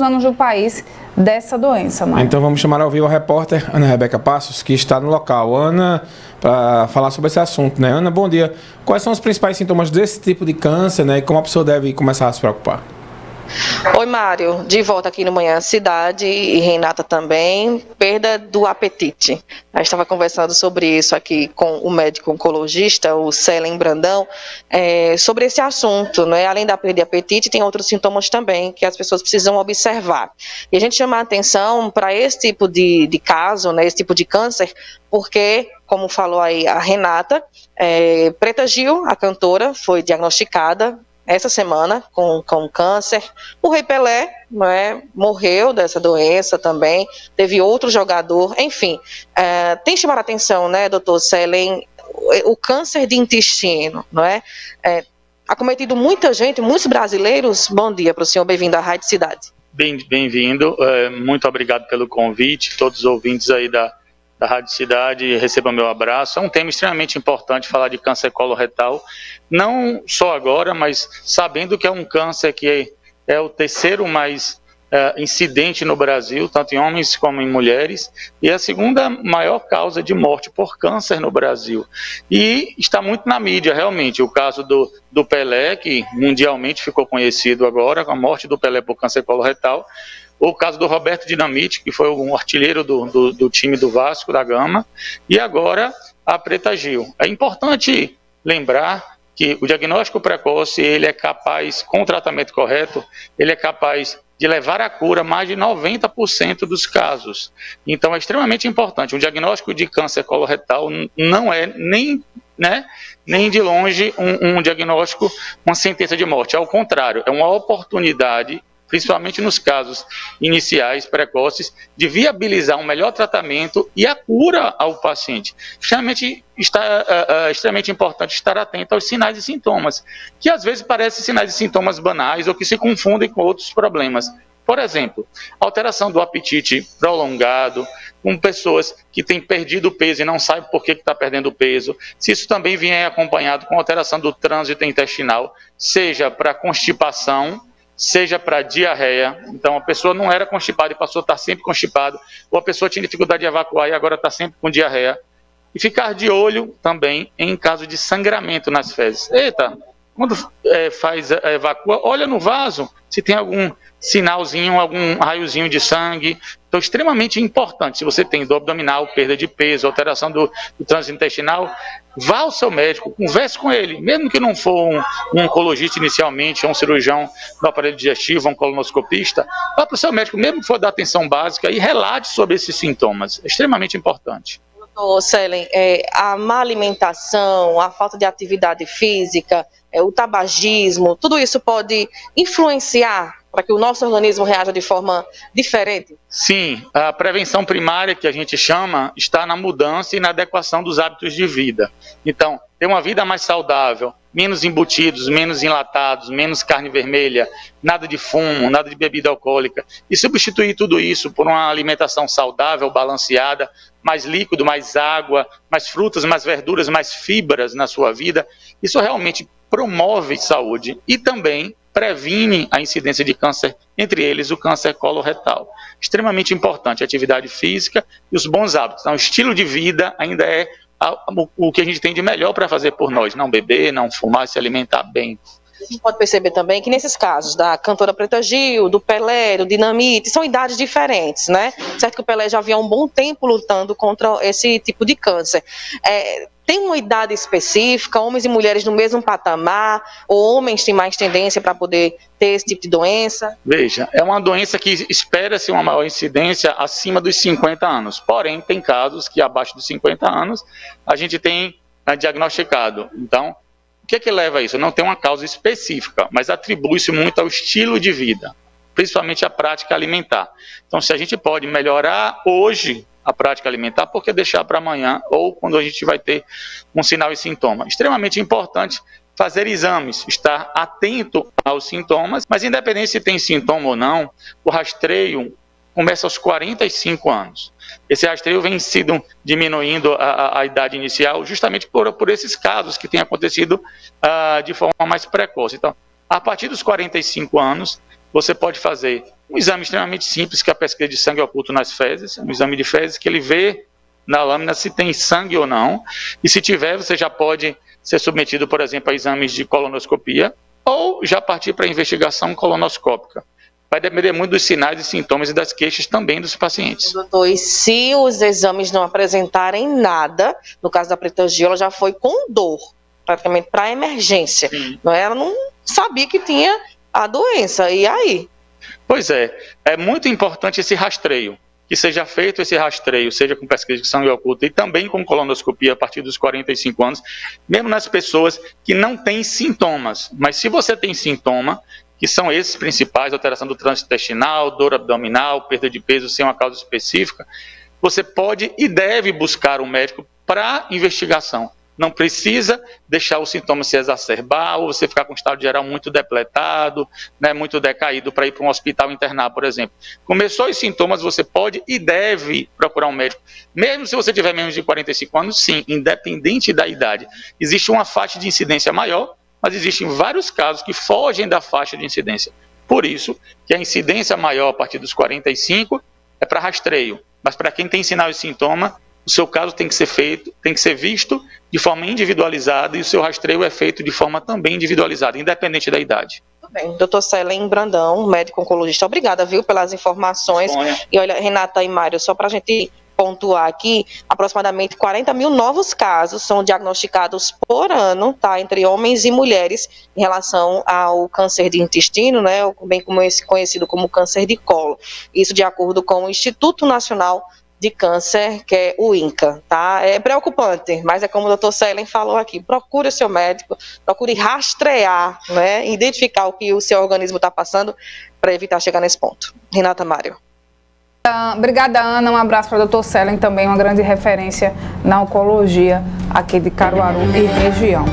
anos do país dessa doença, Mário. Então vamos chamar ao vivo a repórter Ana Rebeca Passos, que está no local. Ana, para falar sobre esse assunto, né? Ana, bom dia. Quais são os principais sintomas desse tipo de câncer, né? E como a pessoa deve começar a se preocupar? Oi, Mário, de volta aqui no Manhã Cidade e Renata também, perda do apetite. A gente estava conversando sobre isso aqui com o médico oncologista, o Célin Brandão, sobre esse assunto, né? Além da perda de apetite, tem outros sintomas também que as pessoas precisam observar. E a gente chama a atenção para esse tipo de caso, né? Esse tipo de câncer, porque, como falou aí a Renata, Preta Gil, a cantora, foi diagnosticada essa semana com câncer. O Rei Pelé, né, morreu dessa doença também, teve outro jogador, enfim. Tem chamado a atenção, né, doutor Célin, o câncer de intestino, não é? Acometido muita gente, muitos brasileiros. Bom dia para o senhor, bem-vindo à Rádio Cidade. Bem-vindo, muito obrigado pelo convite, todos os ouvintes aí da Rádio Cidade, recebam meu abraço. É um tema extremamente importante falar de câncer coloretal, não só agora, mas sabendo que é um câncer que é o terceiro mais incidente no Brasil, tanto em homens como em mulheres, e a segunda maior causa de morte por câncer no Brasil. E está muito na mídia, realmente, o caso do Pelé, que mundialmente ficou conhecido agora, com a morte do Pelé por câncer coloretal, o caso do Roberto Dinamite, que foi um artilheiro do time do Vasco da Gama, e agora a Preta Gil. É importante lembrar que o diagnóstico precoce, ele é capaz, com o tratamento correto, ele é capaz de levar à cura mais de 90% dos casos. Então é extremamente importante. Um diagnóstico de câncer coloretal não é nem de longe um diagnóstico, uma sentença de morte. Ao contrário, é uma oportunidade, principalmente nos casos iniciais, precoces, de viabilizar um melhor tratamento e a cura ao paciente. Extremamente importante estar atento aos sinais e sintomas, que às vezes parecem sinais e sintomas banais ou que se confundem com outros problemas. Por exemplo, alteração do apetite prolongado, com pessoas que têm perdido peso e não sabem por que está perdendo peso. Se isso também vier acompanhado com alteração do trânsito intestinal, seja para constipação, seja para diarreia. Então a pessoa não era constipada e passou a estar sempre constipada, ou a pessoa tinha dificuldade de evacuar e agora está sempre com diarreia. E ficar de olho também em caso de sangramento nas fezes. Eita, quando evacua, olha no vaso se tem algum sinalzinho, algum raiozinho de sangue. Então, extremamente importante, se você tem dor abdominal, perda de peso, alteração do trânsito intestinal, vá ao seu médico, converse com ele, mesmo que não for um oncologista inicialmente, ou um cirurgião do aparelho digestivo, um colonoscopista, vá para o seu médico, mesmo que for da atenção básica, e relate sobre esses sintomas. É extremamente importante. Doutor Célin, a má alimentação, a falta de atividade física, o tabagismo, tudo isso pode influenciar para que o nosso organismo reaja de forma diferente? Sim, a prevenção primária, que a gente chama, está na mudança e na adequação dos hábitos de vida. Então, ter uma vida mais saudável, menos embutidos, menos enlatados, menos carne vermelha, nada de fumo, nada de bebida alcoólica, e substituir tudo isso por uma alimentação saudável, balanceada, mais líquido, mais água, mais frutas, mais verduras, mais fibras na sua vida, isso realmente promove saúde e também previne a incidência de câncer, entre eles o câncer coloretal. Extremamente importante a atividade física e os bons hábitos. Então, o estilo de vida ainda é o que a gente tem de melhor para fazer por nós. Não beber, não fumar, se alimentar bem. A gente pode perceber também que nesses casos da cantora Preta Gil, do Pelé, do Dinamite, são idades diferentes, né? Certo que o Pelé já havia um bom tempo lutando contra esse tipo de câncer. Tem uma idade específica, homens e mulheres no mesmo patamar, ou homens têm mais tendência para poder ter esse tipo de doença? Veja, é uma doença que espera-se uma maior incidência acima dos 50 anos. Porém, tem casos que abaixo dos 50 anos a gente tem diagnosticado. Então, o que é que leva a isso? Não tem uma causa específica, mas atribui-se muito ao estilo de vida, principalmente a prática alimentar. Então, se a gente pode melhorar hoje a prática alimentar, por que deixar para amanhã ou quando a gente vai ter um sinal e sintoma? Extremamente importante fazer exames, estar atento aos sintomas, mas independente se tem sintoma ou não, o rastreio começa aos 45 anos. Esse rastreio vem sido diminuindo a idade inicial justamente por esses casos que têm acontecido de forma mais precoce. Então, a partir dos 45 anos, você pode fazer um exame extremamente simples, que é a pesquisa de sangue oculto nas fezes, um exame de fezes que ele vê na lâmina se tem sangue ou não, e se tiver, você já pode ser submetido, por exemplo, a exames de colonoscopia, ou já partir para a investigação colonoscópica. Vai depender muito dos sinais e sintomas e das queixas também dos pacientes. Doutor, e se os exames não apresentarem nada, no caso da Preta Gil, ela já foi com dor, praticamente para emergência, não é? Ela não sabia que tinha a doença, e aí? Pois é muito importante esse rastreio, que seja feito esse rastreio, seja com pesquisa de sangue oculto e também com colonoscopia a partir dos 45 anos, mesmo nas pessoas que não têm sintomas. Mas se você tem sintoma, que são esses principais, alteração do trânsito intestinal, dor abdominal, perda de peso sem uma causa específica, você pode e deve buscar um médico para investigação. Não precisa deixar o sintoma se exacerbar ou você ficar com um estado geral muito depletado, né, muito decaído para ir para um hospital internar, por exemplo. Começou os sintomas, você pode e deve procurar um médico. Mesmo se você tiver menos de 45 anos, sim, independente da idade. Existe uma faixa de incidência maior, mas existem vários casos que fogem da faixa de incidência. Por isso que a incidência maior a partir dos 45 é para rastreio. Mas para quem tem sinal e sintoma, o seu caso tem que ser feito, tem que ser visto de forma individualizada e o seu rastreio é feito de forma também individualizada, independente da idade. Tudo bem. Doutor Célin Brandão, médico oncologista, obrigada, viu, pelas informações. E olha, Renata e Mário, só para a gente pontuar aqui, aproximadamente 40 mil novos casos são diagnosticados por ano, tá, entre homens e mulheres, em relação ao câncer de intestino, né, bem conhecido como câncer de colo. Isso de acordo com o Instituto Nacional de Câncer, que é o INCA, tá? É preocupante, mas é como o doutor Célin falou aqui, procure o seu médico, procure rastrear, né, identificar o que o seu organismo está passando para evitar chegar nesse ponto. Renata, Mário. Obrigada, Ana. Um abraço para o doutor Célin, também uma grande referência na oncologia aqui de Caruaru e região.